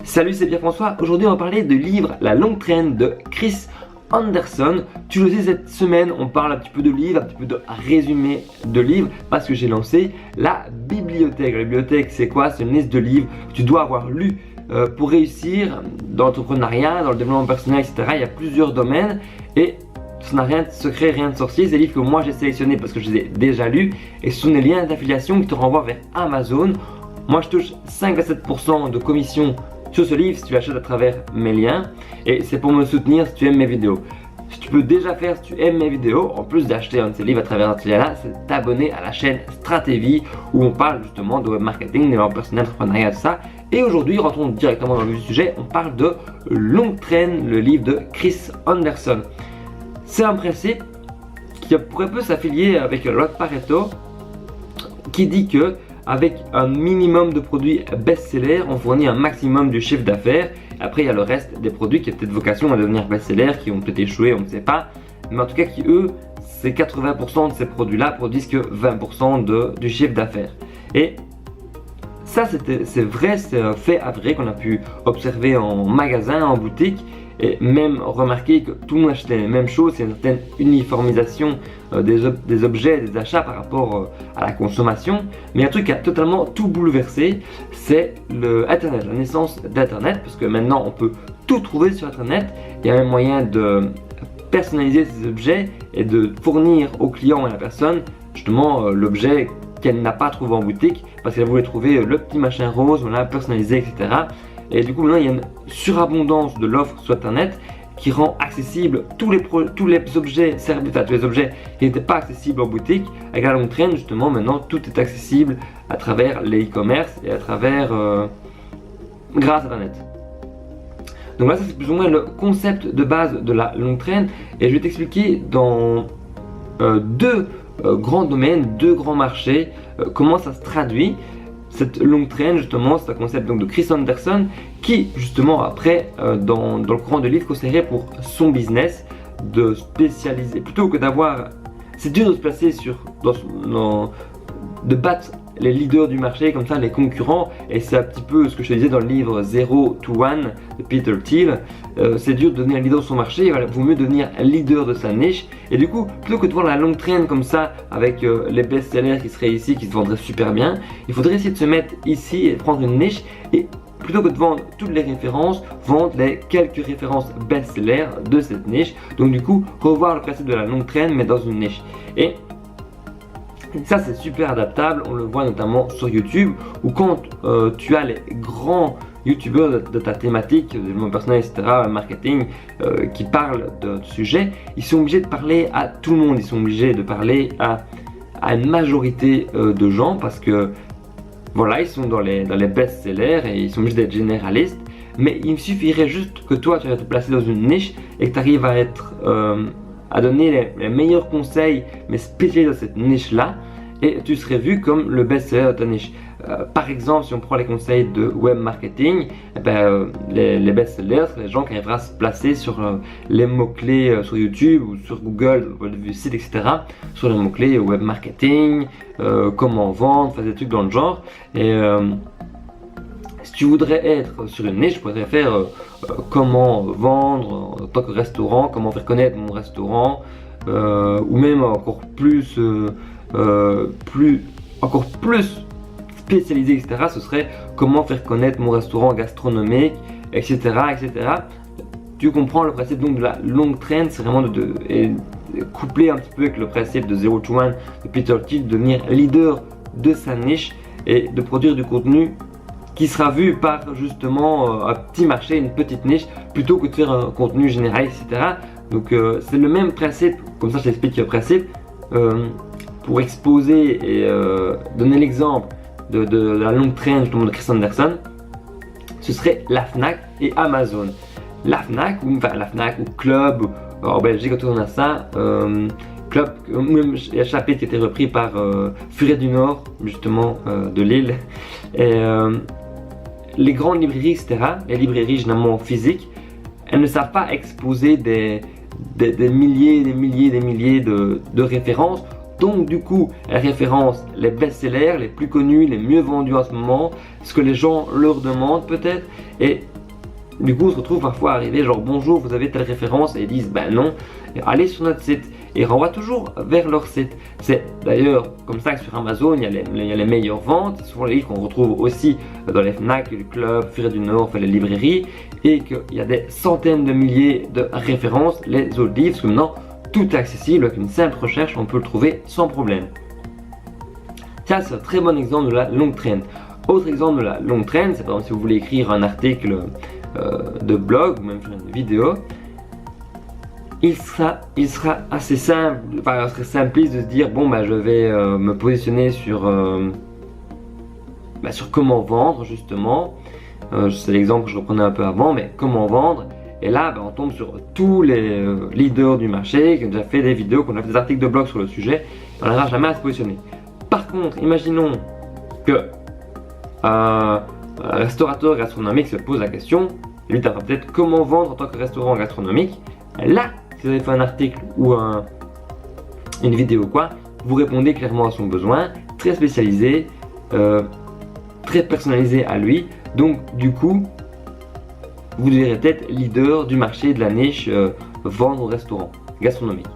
Salut, c'est Pierre-François. Aujourd'hui, on va parler de livre La longue traîne de Chris Anderson. Tu le sais, cette semaine, on parle un petit peu de livres, un petit peu de résumé de livres parce que j'ai lancé la bibliothèque. La bibliothèque, c'est quoi? C'est une liste de livres que tu dois avoir lus pour réussir dans l'entrepreneuriat, dans le développement personnel, etc. Il y a plusieurs domaines et ça n'a rien de secret, rien de sorcier. C'est des livres que moi j'ai sélectionnés parce que je les ai déjà lus et ce sont des liens d'affiliation qui te renvoient vers Amazon. Moi, je touche 5 à 7% de commission sur ce livre si tu l'achètes à travers mes liens et c'est pour me soutenir si tu aimes mes vidéos. Ce que tu peux déjà faire si tu aimes mes vidéos, en plus d'acheter un de ces livres à travers ce lien-là, c'est t'abonner à la chaîne Stratévie où on parle justement de web marketing, développement personnel, entrepreneuriat, tout ça. Et aujourd'hui, rentrons directement dans le vif du sujet, on parle de Longue Traîne, le livre de Chris Anderson. C'est un principe qui pourrait peu s'affilier avec la loi de Pareto qui dit que avec un minimum de produits best-sellers, on fournit un maximum du chiffre d'affaires. Après, il y a le reste des produits qui ont peut-être vocation à devenir best-sellers, qui ont peut-être échoué, on ne sait pas. Mais en tout cas, qui eux, c'est 80% de ces produits-là produisent que 20% du chiffre d'affaires. Et ça, c'est vrai, c'est un fait avéré qu'on a pu observer en magasin, en boutique. Et même remarquer que tout le monde achetait les mêmes choses, il y a une certaine uniformisation des objets, des achats par rapport à la consommation. Mais un truc qui a totalement tout bouleversé, c'est Internet, la naissance d'Internet, parce que maintenant on peut tout trouver sur Internet. Il y a même moyen de personnaliser ces objets et de fournir au client et à la personne justement l'objet qu'elle n'a pas trouvé en boutique parce qu'elle voulait trouver le petit machin rose, voilà, personnalisé, etc. Et du coup maintenant il y a une surabondance de l'offre sur Internet qui rend accessible tous les objets tous les objets qui n'étaient pas accessibles en boutique. Avec la longue traîne justement maintenant tout est accessible à travers les e-commerce et à travers grâce à Internet. Donc là ça c'est plus ou moins le concept de base de la longue traîne et je vais t'expliquer dans deux grands domaines, deux grands marchés, comment ça se traduit. Cette longue traîne justement, c'est un concept donc de Chris Anderson qui justement après dans le courant de livre conseillerait pour son business de spécialiser plutôt que d'avoir, c'est dur de se placer de battre les leaders du marché comme ça, les concurrents, et c'est un petit peu ce que je te disais dans le livre 0 to 1 de Peter Thiel. C'est dur de devenir un leader de son marché, il vaut mieux devenir un leader de sa niche. Et du coup, plutôt que de voir la longue traîne comme ça avec les best-sellers qui seraient ici, qui se vendraient super bien, il faudrait essayer de se mettre ici et prendre une niche et plutôt que de vendre toutes les références, vendre les quelques références best-sellers de cette niche. Donc du coup, revoir le principe de la longue traîne mais dans une niche. Et ça c'est super adaptable, on le voit notamment sur YouTube où quand tu as les grands youtubeurs de ta thématique, développement personnel, etc., marketing, qui parlent de sujet, ils sont obligés de parler à tout le monde, ils sont obligés de parler à une majorité de gens parce que voilà, ils sont dans les best-sellers et ils sont obligés d'être généralistes. Mais il suffirait juste que toi tu vas te placer dans une niche et que tu arrives à être à donner les meilleurs conseils mais spécialisés dans cette niche là et tu serais vu comme le best-seller de ta niche. Par exemple, si on prend les conseils de web marketing, les best-sellers, c'est les gens qui arriveront à se placer sur les mots-clés sur YouTube ou sur Google, le site, etc. sur les mots-clés web marketing, comment vendre, faire des trucs dans le genre. Et si tu voudrais être sur une niche, je pourrais faire comment vendre en tant que restaurant, comment faire connaître mon restaurant, ou même encore plus spécialisé, etc. Ce serait comment faire connaître mon restaurant gastronomique, etc., etc. Tu comprends le principe donc de la longue traîne, c'est vraiment de coupler un petit peu avec le principe de 0 to 1 de Peter Thiel, de devenir leader de sa niche et de produire du contenu qui sera vu par justement un petit marché, une petite niche, plutôt que de faire un contenu général, etc. Donc c'est le même principe, comme ça je t'explique le principe, pour exposer et donner l'exemple de la longue traîne justement de Chris Anderson, ce serait la Fnac et Amazon. La Fnac ou Club, en Belgique on a ça, Club, même il y a un chapitre qui a été repris par Furet du Nord, justement de Lille. Et les grandes librairies, etc., les librairies généralement physiques, elles ne savent pas exposer des milliers de références Donc du coup, elle référence les best-sellers, les plus connus, les mieux vendus en ce moment, ce que les gens leur demandent peut-être. Et du coup, on se retrouve parfois arrivé genre bonjour, vous avez telle référence, et ils disent ben non, allez sur notre site. Et renvoient toujours vers leur site. C'est d'ailleurs comme ça que sur Amazon, il y a les meilleures ventes. Ce sont les livres qu'on retrouve aussi dans les Fnac, le Club, Furet du Nord, enfin les librairies. Et qu'il y a des centaines de milliers de références, les autres livres, parce que maintenant, tout est accessible avec une simple recherche, on peut le trouver sans problème. Ça, c'est un très bon exemple de la longue traîne. Autre exemple de la longue traîne, c'est par exemple si vous voulez écrire un article de blog, ou même faire une vidéo, il sera assez simple, enfin, il serait simpliste de se dire bon bah je vais me positionner sur comment vendre justement. C'est l'exemple que je reprenais un peu avant, mais comment vendre. Et là on tombe sur tous les leaders du marché qui ont déjà fait des vidéos, qui ont fait des articles de blog sur le sujet, et on n'arrive jamais à se positionner. Par contre, imaginons que un restaurateur gastronomique se pose la question, et lui t'apprend peut-être comment vendre en tant que restaurant gastronomique. Là, si vous avez fait un article ou une vidéo quoi, vous répondez clairement à son besoin, très spécialisé, très personnalisé à lui. Donc du coup, vous devrez être leader du marché de la niche vendre au restaurant gastronomique.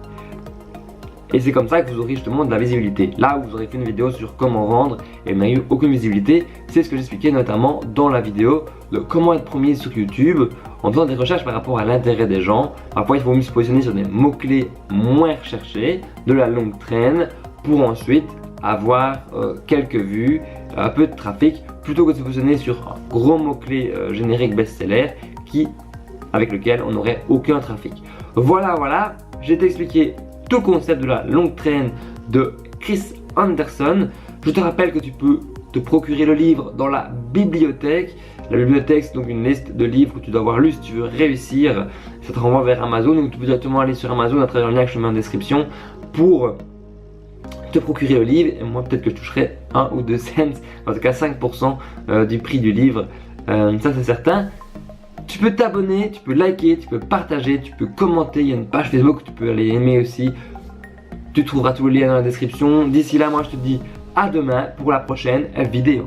Et c'est comme ça que vous aurez justement de la visibilité. Là où vous aurez fait une vidéo sur comment vendre et vous n'avez eu aucune visibilité, c'est ce que j'expliquais notamment dans la vidéo de comment être premier sur YouTube en faisant des recherches par rapport à l'intérêt des gens. Parfois il faut mieux se positionner sur des mots-clés moins recherchés, de la longue traîne, pour ensuite avoir quelques vues, un peu de trafic, plutôt que de se positionner sur un gros mot-clé générique best-seller avec lequel on n'aurait aucun trafic. Voilà, j'ai expliqué tout le concept de la longue traîne de Chris Anderson. Je te rappelle que tu peux te procurer le livre dans la bibliothèque. La bibliothèque, c'est donc une liste de livres que tu dois avoir lu si tu veux réussir. Ça te renvoie vers Amazon, donc tu peux directement aller sur Amazon à travers le lien que je te mets en description pour te procurer le livre. Et moi, peut-être que je toucherai 1 ou 2 cents, en tout cas 5% du prix du livre. Ça, c'est certain. Tu peux t'abonner, tu peux liker, tu peux partager, tu peux commenter. Il y a une page Facebook, tu peux aller aimer aussi. Tu trouveras tous les liens dans la description. D'ici là, moi je te dis à demain pour la prochaine vidéo.